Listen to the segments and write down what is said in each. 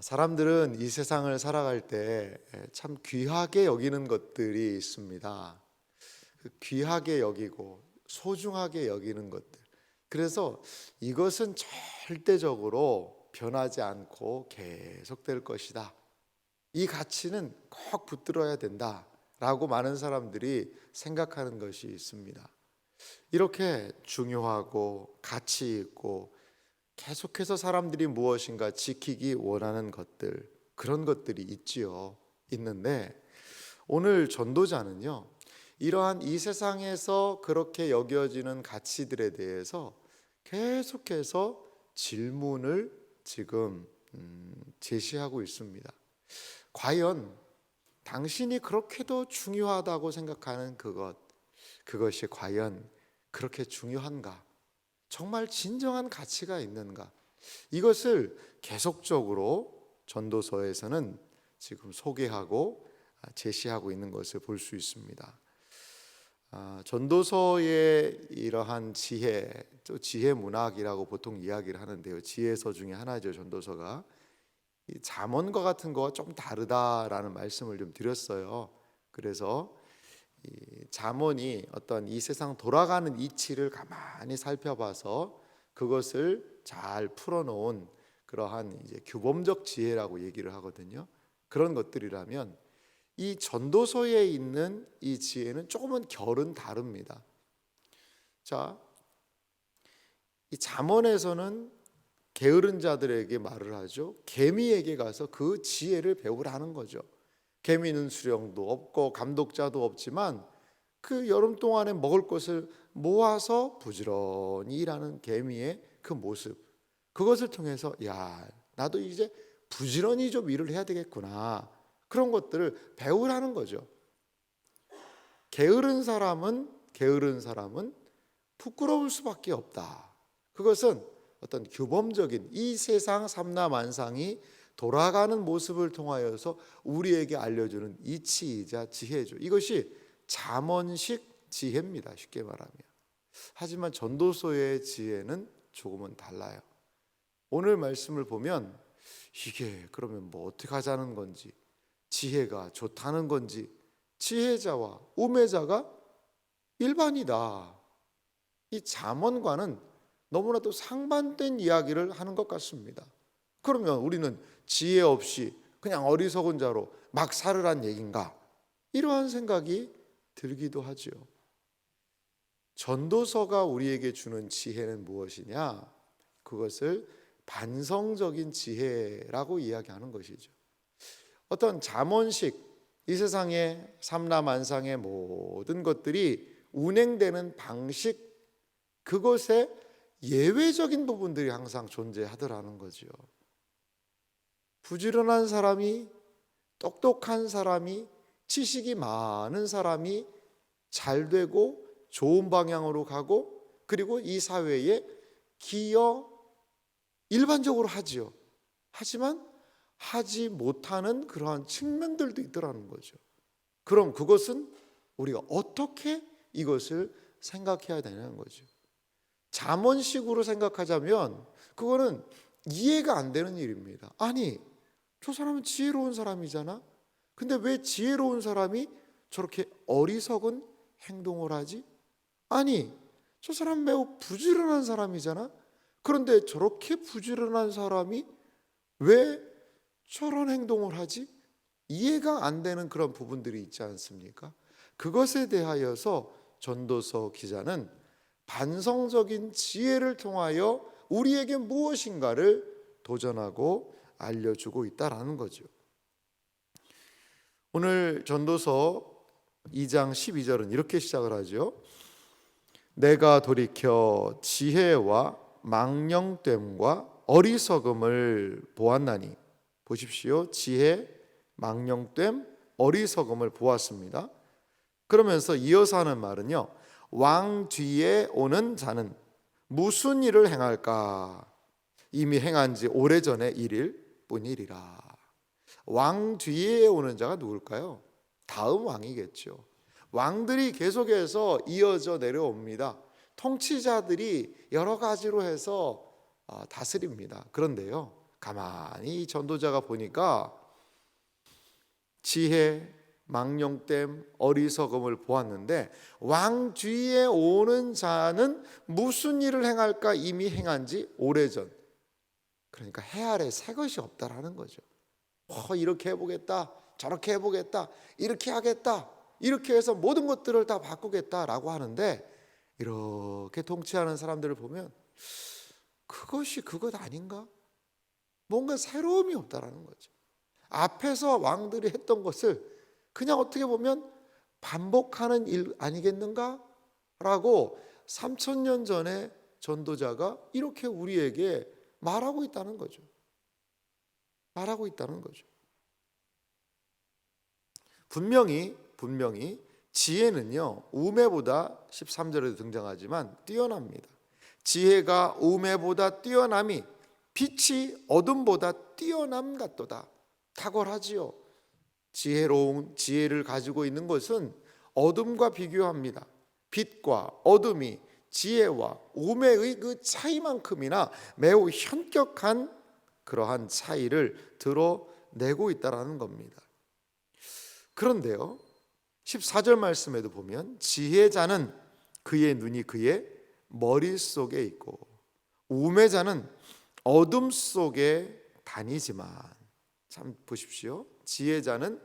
사람들은 이 세상을 살아갈 때 참 귀하게 여기는 것들이 있습니다. 귀하게 여기고 소중하게 여기는 것들. 그래서 이것은 절대적으로 변하지 않고 계속될 것이다. 이 가치는 꼭 붙들어야 된다라고 많은 사람들이 생각하는 것이 있습니다. 이렇게 중요하고 가치 있고 계속해서 사람들이 무엇인가 지키기 원하는 것들, 그런 것들이 있는데 오늘 전도자는요, 이러한 이 세상에서 그렇게 여겨지는 가치들에 대해서 계속해서 질문을 지금 제시하고 있습니다. 과연 당신이 그렇게도 중요하다고 생각하는 그것이 과연 그렇게 중요한가? 정말 진정한 가치가 있는가? 이것을 계속적으로 전도서에서는 지금 소개하고 제시하고 있는 것을 볼 수 있습니다. 전도서의 이러한 지혜, 또 지혜 문학이라고 보통 이야기를 하는데요. 지혜서 중에 하나죠. 전도서가 잠언과 같은 거와 좀 다르다라는 말씀을 좀 드렸어요. 그래서 이 잠언이 어떤 이 세상 돌아가는 이치를 가만히 살펴봐서 그것을 잘 풀어놓은 그러한 이제 규범적 지혜라고 얘기를 하거든요. 그런 것들이라면 이 전도서에 있는 이 지혜는 조금은 결은 다릅니다. 자, 이 잠언에서는 게으른 자들에게 말을 하죠. 개미에게 가서 그 지혜를 배우라는 거죠. 개미는 수령도 없고 감독자도 없지만 그 여름 동안에 먹을 것을 모아서 부지런히 일하는 개미의 그 모습, 그것을 통해서 야, 나도 이제 부지런히 좀 일을 해야 되겠구나, 그런 것들을 배우라는 거죠. 게으른 사람은 부끄러울 수밖에 없다. 그것은 어떤 규범적인 이 세상 삼라만상이 돌아가는 모습을 통하여서 우리에게 알려주는 이치이자 지혜죠. 이것이 잠언식 지혜입니다. 쉽게 말하면. 하지만 전도서의 지혜는 조금은 달라요. 오늘 말씀을 보면 이게 그러면 뭐 어떻게 하자는 건지, 지혜가 좋다는 건지, 지혜자와 우매자가 일반이다. 이 잠언과는 너무나도 상반된 이야기를 하는 것 같습니다. 그러면 우리는 지혜 없이 그냥 어리석은 자로 막 살으란 얘긴가? 이러한 생각이 들기도 하죠. 전도서가 우리에게 주는 지혜는 무엇이냐? 그것을 반성적인 지혜라고 이야기하는 것이죠. 어떤 잠언식, 이 세상의 삼라만상의 모든 것들이 운행되는 방식, 그것에 예외적인 부분들이 항상 존재하더라는 거죠. 부지런한 사람이, 똑똑한 사람이, 지식이 많은 사람이 잘 되고 좋은 방향으로 가고, 그리고 이 사회에 기여 일반적으로 하지요. 하지만 하지 못하는 그러한 측면들도 있더라는 거죠. 그럼 그것은 우리가 어떻게 이것을 생각해야 되는 거죠. 잠언식으로 생각하자면 그거는 이해가 안 되는 일입니다. 아니, 저 사람은 지혜로운 사람이잖아. 근데 왜 지혜로운 사람이 저렇게 어리석은 행동을 하지? 아니, 저 사람 매우 부지런한 사람이잖아. 그런데 저렇게 부지런한 사람이 왜 저런 행동을 하지? 이해가 안 되는 그런 부분들이 있지 않습니까? 그것에 대하여서 전도서 기자는 반성적인 지혜를 통하여 우리에게 무엇인가를 도전하고 알려주고 있다라는 거죠. 오늘 전도서 2장 12절은 이렇게 시작을 하죠. 내가 돌이켜 지혜와 망령됨과 어리석음을 보았나니. 보십시오. 지혜, 망령됨, 어리석음을 보았습니다. 그러면서 이어서 하는 말은요, 왕 뒤에 오는 자는 무슨 일을 행할까? 이미 행한 지 오래전의 일일 뿐이리라. 왕 뒤에 오는 자가 누굴까요? 다음 왕이겠죠. 왕들이 계속해서 이어져 내려옵니다. 통치자들이 여러 가지로 해서 다스립니다. 그런데요, 가만히 이 전도자가 보니까 지혜, 망령됨, 어리석음을 보았는데 왕 뒤에 오는 자는 무슨 일을 행할까 이미 행한 지 오래전. 그러니까 해 아래 새 것이 없다라는 거죠. 이렇게 해보겠다, 저렇게 해보겠다, 이렇게 하겠다, 이렇게 해서 모든 것들을 다 바꾸겠다라고 하는데, 이렇게 통치하는 사람들을 보면 그것이 그것 아닌가? 뭔가 새로움이 없다라는 거죠. 앞에서 왕들이 했던 것을 그냥 어떻게 보면 반복하는 일 아니겠는가? 라고 3000년 전에 전도자가 이렇게 우리에게 말하고 있다는 거죠. 말하고 있다는 거죠. 분명히 지혜는요, 우매보다 13절에도 등장하지만 뛰어납니다. 지혜가 우매보다 뛰어남이 빛이 어둠보다 뛰어남 같도다. 탁월하지요. 지혜를 가지고 있는 것은 어둠과 비교합니다. 빛과 어둠이 지혜와 우매의 그 차이만큼이나 매우 현격한 그러한 차이를 드러내고 있다는 겁니다. 그런데요, 14절 말씀에도 보면 지혜자는 그의 눈이 그의 머릿속에 있고 우매자는 어둠 속에 다니지만, 참 보십시오. 지혜자는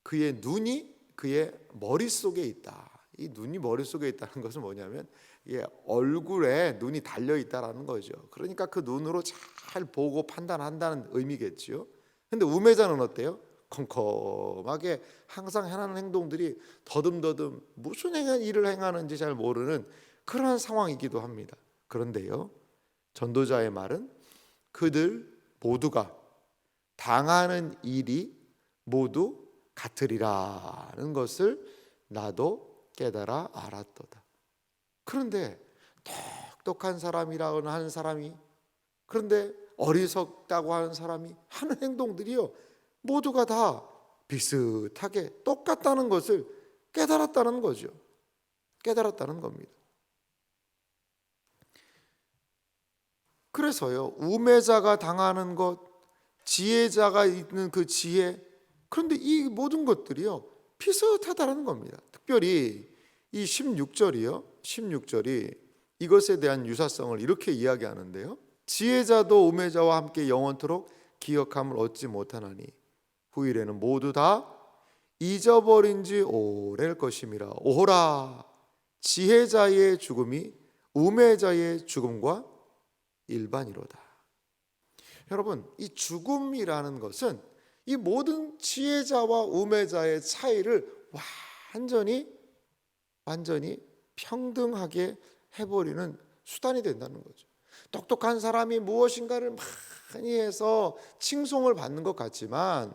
그의 눈이 그의 머릿속에 있다. 이 눈이 머릿속에 있다는 것은 뭐냐면 이게 얼굴에 눈이 달려 있다라는 거죠. 그러니까 그 눈으로 잘 보고 판단한다는 의미겠지요. 근데 우매자는 어때요? 컴컴하게 항상 행하는 행동들이 더듬더듬 무슨 일을 행하는지 잘 모르는 그러한 상황이기도 합니다. 그런데요, 전도자의 말은 그들 모두가 당하는 일이 모두 같으리라는 것을 나도 깨달아 알았도다. 그런데 똑똑한 사람이라고 하는 사람이, 그런데 어리석다고 하는 사람이 하는 행동들이요, 모두가 다 비슷하게 똑같다는 것을 깨달았다는 거죠. 깨달았다는 겁니다. 그래서요, 우매자가 당하는 것, 지혜자가 있는 그 지혜, 그런데 이 모든 것들이요 비슷하다는 겁니다. 특별히 이 16절이 이것에 대한 유사성을 이렇게 이야기하는데요, 지혜자도 우매자와 함께 영원토록 기억함을 얻지 못하나니 후일에는 모두 다 잊어버린 지 오래일 것임이라. 오호라, 지혜자의 죽음이 우매자의 죽음과 일반이로다. 여러분, 이 죽음이라는 것은 이 모든 지혜자와 우매자의 차이를 완전히 평등하게 해버리는 수단이 된다는 거죠. 똑똑한 사람이 무엇인가를 많이 해서 칭송을 받는 것 같지만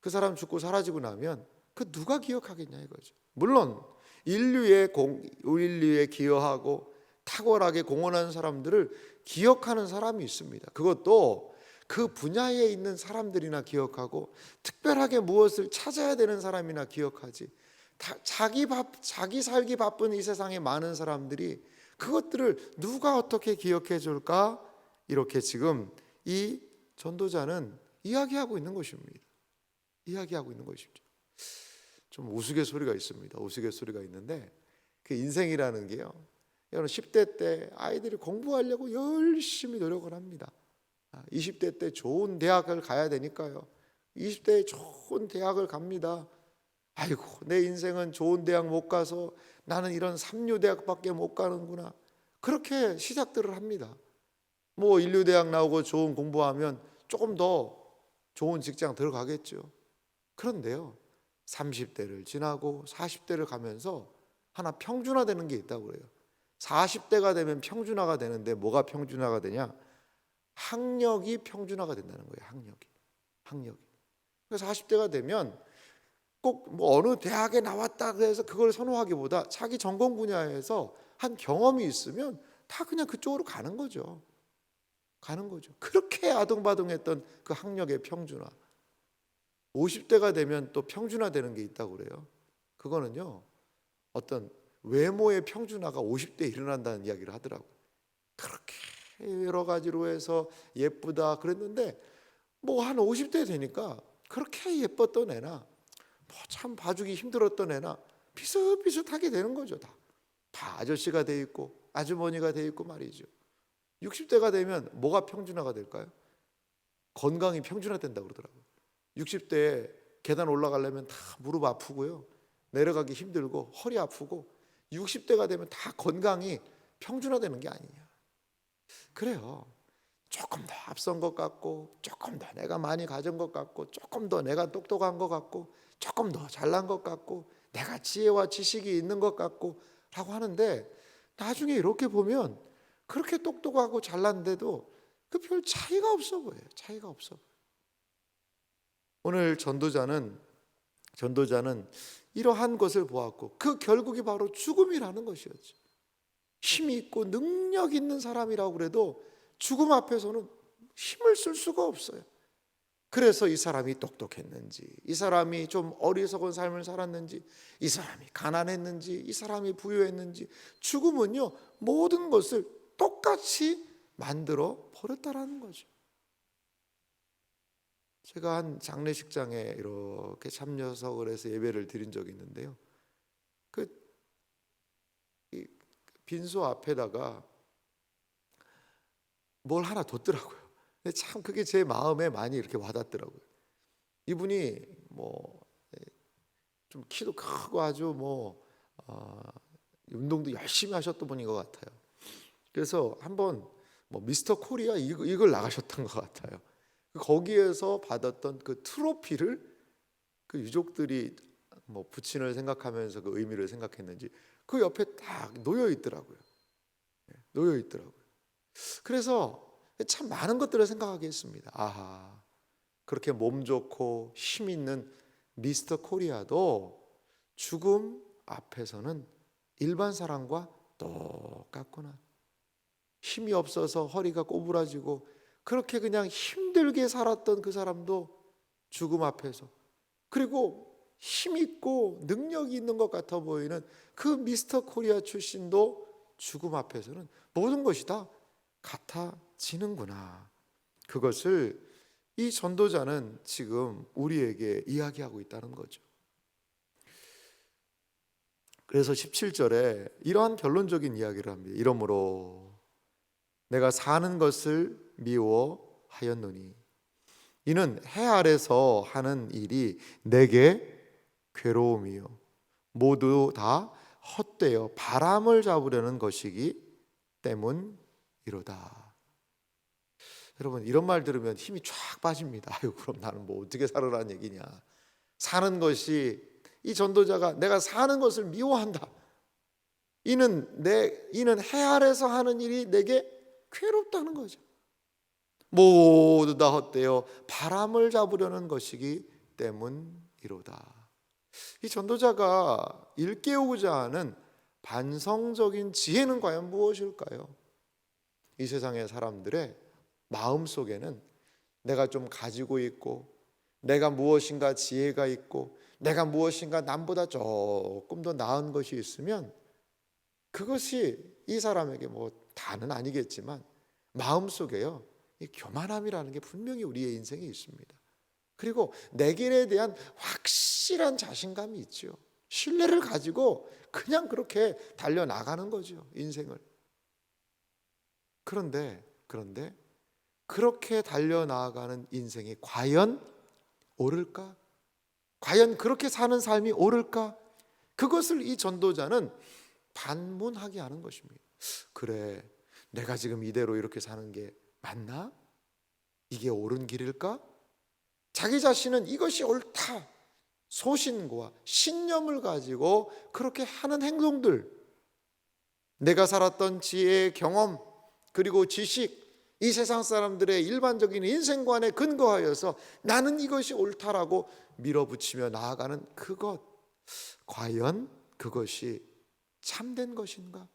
그 사람 죽고 사라지고 나면 그 누가 기억하겠냐 이거죠. 물론 인류에 기여하고 탁월하게 공헌한 사람들을 기억하는 사람이 있습니다. 그것도 그 분야에 있는 사람들이나 기억하고 특별하게 무엇을 찾아야 되는 사람이나 기억하지, 자기 살기 바쁜 이 세상에 많은 사람들이 그것들을 누가 어떻게 기억해 줄까? 이렇게 지금 이 전도자는 이야기하고 있는 것입니다. 이야기하고 있는 것이죠. 좀 우스갯소리가 있습니다. 우스갯소리가 있는데, 그 인생이라는 게요, 여러분 10대 때 아이들이 공부하려고 열심히 노력을 합니다. 20대 때 좋은 대학을 가야 되니까요, 20대에 좋은 대학을 갑니다. 아이고, 내 인생은 좋은 대학 못 가서 나는 이런 삼류대학밖에 못 가는구나, 그렇게 시작들을 합니다. 뭐 인류대학 나오고 좋은 공부하면 조금 더 좋은 직장 들어가겠죠. 그런데요, 30대를 지나고 40대를 가면서 하나 평준화되는 게 있다고 그래요. 40대가 되면 평준화가 되는데 뭐가 평준화가 되냐? 학력이 평준화가 된다는 거예요. 학력이. 그래서 40대가 되면 꼭 뭐 어느 대학에 나왔다 그래서 그걸 선호하기보다 자기 전공 분야에서 한 경험이 있으면 다 그냥 그쪽으로 가는 거죠. 그렇게 아등바등했던 그 학력의 평준화. 50대가 되면 또 평준화되는 게 있다고 그래요. 그거는요, 어떤 외모의 평준화가 50대에 일어난다는 이야기를 하더라고요. 그렇게 여러 가지로 해서 예쁘다 그랬는데 뭐 한 50대 되니까 그렇게 예뻤던 애나 뭐 참 봐주기 힘들었던 애나 비슷비슷하게 되는 거죠. 다 아저씨가 돼 있고 아주머니가 돼 있고 말이죠. 60대가 되면 뭐가 평준화가 될까요? 건강이 평준화된다고 그러더라고요. 60대에 계단 올라가려면 다 무릎 아프고요, 내려가기 힘들고 허리 아프고, 60대가 되면 다 건강이 평준화되는 게 아니냐. 그래요. 조금 더 앞선 것 같고, 조금 더 내가 많이 가진 것 같고, 조금 더 내가 똑똑한 것 같고, 조금 더 잘난 것 같고, 내가 지혜와 지식이 있는 것 같고 라고 하는데, 나중에 이렇게 보면 그렇게 똑똑하고 잘난데도 그 별 차이가 없어 보여요. 차이가 없어. 오늘 전도자는 이러한 것을 보았고, 그 결국이 바로 죽음이라는 것이었죠. 힘이 있고 능력 있는 사람이라고 그래도 죽음 앞에서는 힘을 쓸 수가 없어요. 그래서 이 사람이 똑똑했는지, 이 사람이 좀 어리석은 삶을 살았는지, 이 사람이 가난했는지, 이 사람이 부유했는지, 죽음은요 모든 것을 똑같이 만들어 버렸다라는 거죠. 제가 한 장례식장에 이렇게 참여석을 해서 예배를 드린 적이 있는데요, 그 빈소 앞에다가 뭘 하나 뒀더라고요. 근데 참 그게 제 마음에 많이 이렇게 와닿더라고요. 이분이 뭐 좀 키도 크고 아주 운동도 열심히 하셨던 분인 것 같아요. 그래서 한번 뭐 미스터 코리아 이걸 나가셨던 것 같아요. 거기에서 받았던 그 트로피를 그 유족들이 뭐 부친을 생각하면서 그 의미를 생각했는지 그 옆에 딱 놓여 있더라고요. 놓여 있더라고요. 그래서 참 많은 것들을 생각하게 했습니다. 아하, 그렇게 몸 좋고 힘 있는 미스터 코리아도 죽음 앞에서는 일반 사람과 똑같구나. 힘이 없어서 허리가 꼬부라지고 그렇게 그냥 힘들게 살았던 그 사람도 죽음 앞에서, 그리고 힘 있고 능력이 있는 것 같아 보이는 그 미스터 코리아 출신도 죽음 앞에서는 모든 것이 다 같아지는구나. 그것을 이 전도자는 지금 우리에게 이야기하고 있다는 거죠. 그래서 17절에 이러한 결론적인 이야기를 합니다. 이러므로 내가 사는 것을 미워하였노니 이는 해 아래서 하는 일이 내게 괴로움이요 모두 다 헛되어 바람을 잡으려는 것이기 때문이로다. 여러분, 이런 말 들으면 힘이 쫙 빠집니다. 아유, 그럼 나는 뭐 어떻게 살으라는 얘기냐. 사는 것이, 이 전도자가 내가 사는 것을 미워한다. 이는 해 아래서 하는 일이 내게 괴롭다는 거죠. 모두 다 헛되어 바람을 잡으려는 것이기 때문이로다. 이 전도자가 일깨우고자 하는 반성적인 지혜는 과연 무엇일까요? 이 세상의 사람들의 마음속에는 내가 좀 가지고 있고, 내가 무엇인가 지혜가 있고, 내가 무엇인가 남보다 조금 더 나은 것이 있으면 그것이 이 사람에게 뭐 다는 아니겠지만 마음속에요, 이 교만함이라는 게 분명히 우리의 인생에 있습니다. 그리고 내 길에 대한 확실한 자신감이 있죠. 신뢰를 가지고 그냥 그렇게 달려나가는 거죠, 인생을. 그런데 그렇게 달려나가는 인생이 과연 옳을까? 과연 그렇게 사는 삶이 옳을까? 그것을 이 전도자는 반문하게 하는 것입니다. 그래, 내가 지금 이대로 이렇게 사는 게 맞나? 이게 옳은 길일까? 자기 자신은 이것이 옳다, 소신과 신념을 가지고 그렇게 하는 행동들, 내가 살았던 지혜, 경험, 그리고 지식, 이 세상 사람들의 일반적인 인생관에 근거하여서 나는 이것이 옳다라고 밀어붙이며 나아가는 그것, 과연 그것이 참된 것인가?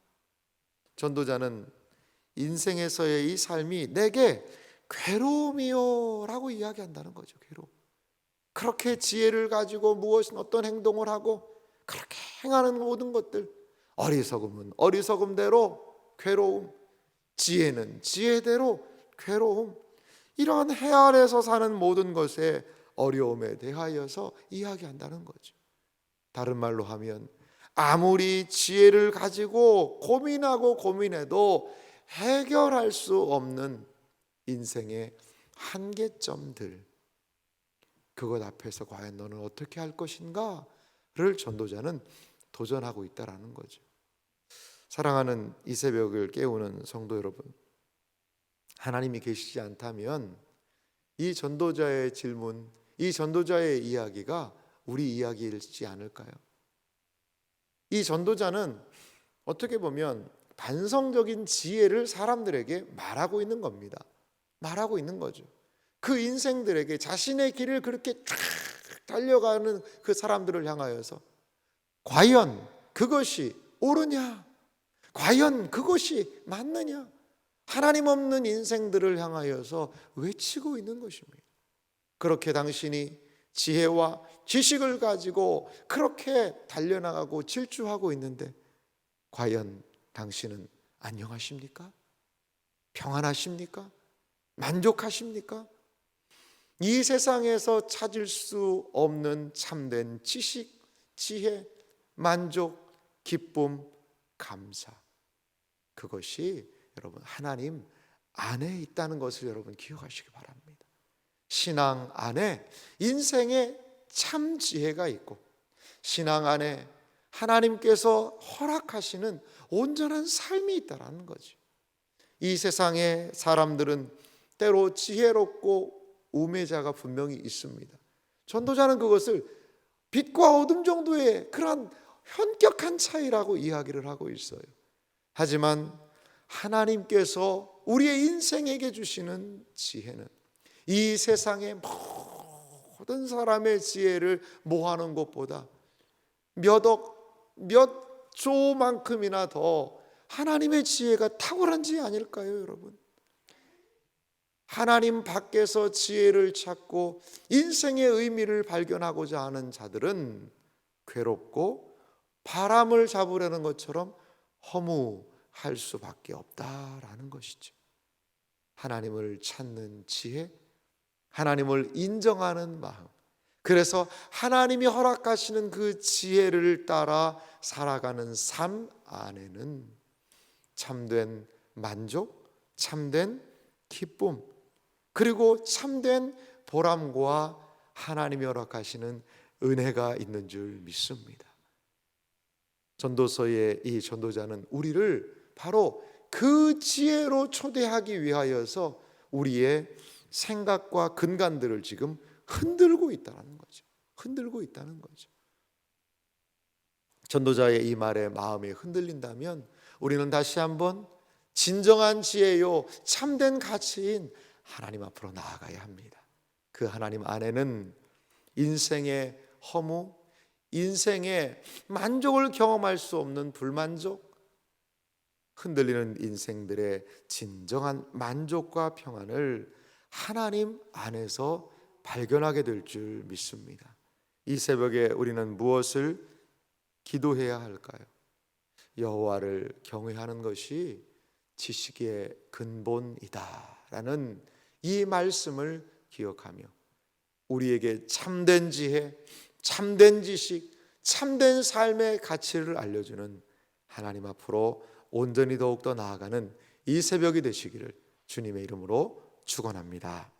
전도자는 인생에서의 이 삶이 내게 괴로움이요 라고 이야기한다는 거죠. 괴로움. 그렇게 지혜를 가지고 어떤 행동을 하고 그렇게 행하는 모든 것들, 어리석음은 어리석음대로 괴로움, 지혜는 지혜대로 괴로움, 이러한 해 아래서 사는 모든 것의 어려움에 대하여서 이야기한다는 거죠. 다른 말로 하면 아무리 지혜를 가지고 고민하고 고민해도 해결할 수 없는 인생의 한계점들, 그것 앞에서 과연 너는 어떻게 할 것인가를 전도자는 도전하고 있다라는 거죠. 사랑하는 이 새벽을 깨우는 성도 여러분, 하나님이 계시지 않다면 이 전도자의 질문, 이 전도자의 이야기가 우리 이야기일지 않을까요? 이 전도자는 어떻게 보면 반성적인 지혜를 사람들에게 말하고 있는 겁니다. 말하고 있는 거죠. 그 인생들에게 자신의 길을 그렇게 쫙 달려가는 그 사람들을 향하여서 과연 그것이 옳으냐? 과연 그것이 맞느냐? 하나님 없는 인생들을 향하여서 외치고 있는 것입니다. 그렇게 당신이 지혜와 지식을 가지고 그렇게 달려나가고 질주하고 있는데 과연 당신은 안녕하십니까? 평안하십니까? 만족하십니까? 이 세상에서 찾을 수 없는 참된 지식, 지혜, 만족, 기쁨, 감사, 그것이 여러분 하나님 안에 있다는 것을 여러분 기억하시기 바랍니다. 신앙 안에 인생의 참 지혜가 있고 신앙 안에 하나님께서 허락하시는 온전한 삶이 있다는 거죠. 이 세상의 사람들은 때로 지혜롭고 우매자가 분명히 있습니다. 전도자는 그것을 빛과 어둠 정도의 그런 현격한 차이라고 이야기를 하고 있어요. 하지만 하나님께서 우리의 인생에게 주시는 지혜는 이 세상의 모든 사람의 지혜를 모아놓은 것보다 몇 억, 몇 조만큼이나 더 하나님의 지혜가 탁월한 지혜 아닐까요, 여러분? 하나님 밖에서 지혜를 찾고 인생의 의미를 발견하고자 하는 자들은 괴롭고 바람을 잡으려는 것처럼 허무할 수밖에 없다라는 것이죠. 하나님을 찾는 지혜, 하나님을 인정하는 마음, 그래서 하나님이 허락하시는 그 지혜를 따라 살아가는 삶 안에는 참된 만족, 참된 기쁨, 그리고 참된 보람과 하나님이 허락하시는 은혜가 있는 줄 믿습니다. 전도서의 이 전도자는 우리를 바로 그 지혜로 초대하기 위하여서 우리의 생각과 근간들을 지금 흔들고 있다는 거죠. 흔들고 있다는 거죠. 전도자의 이 말에 마음이 흔들린다면 우리는 다시 한번 진정한 지혜요 참된 가치인 하나님 앞으로 나아가야 합니다. 그 하나님 안에는 인생의 허무, 인생의 만족을 경험할 수 없는 불만족, 흔들리는 인생들의 진정한 만족과 평안을 하나님 안에서 발견하게 될 줄 믿습니다. 이 새벽에 우리는 무엇을 기도해야 할까요? 여호와를 경외하는 것이 지식의 근본이다라는 이 말씀을 기억하며 우리에게 참된 지혜, 참된 지식, 참된 삶의 가치를 알려주는 하나님 앞으로 온전히 더욱더 나아가는 이 새벽이 되시기를 주님의 이름으로 축원합니다.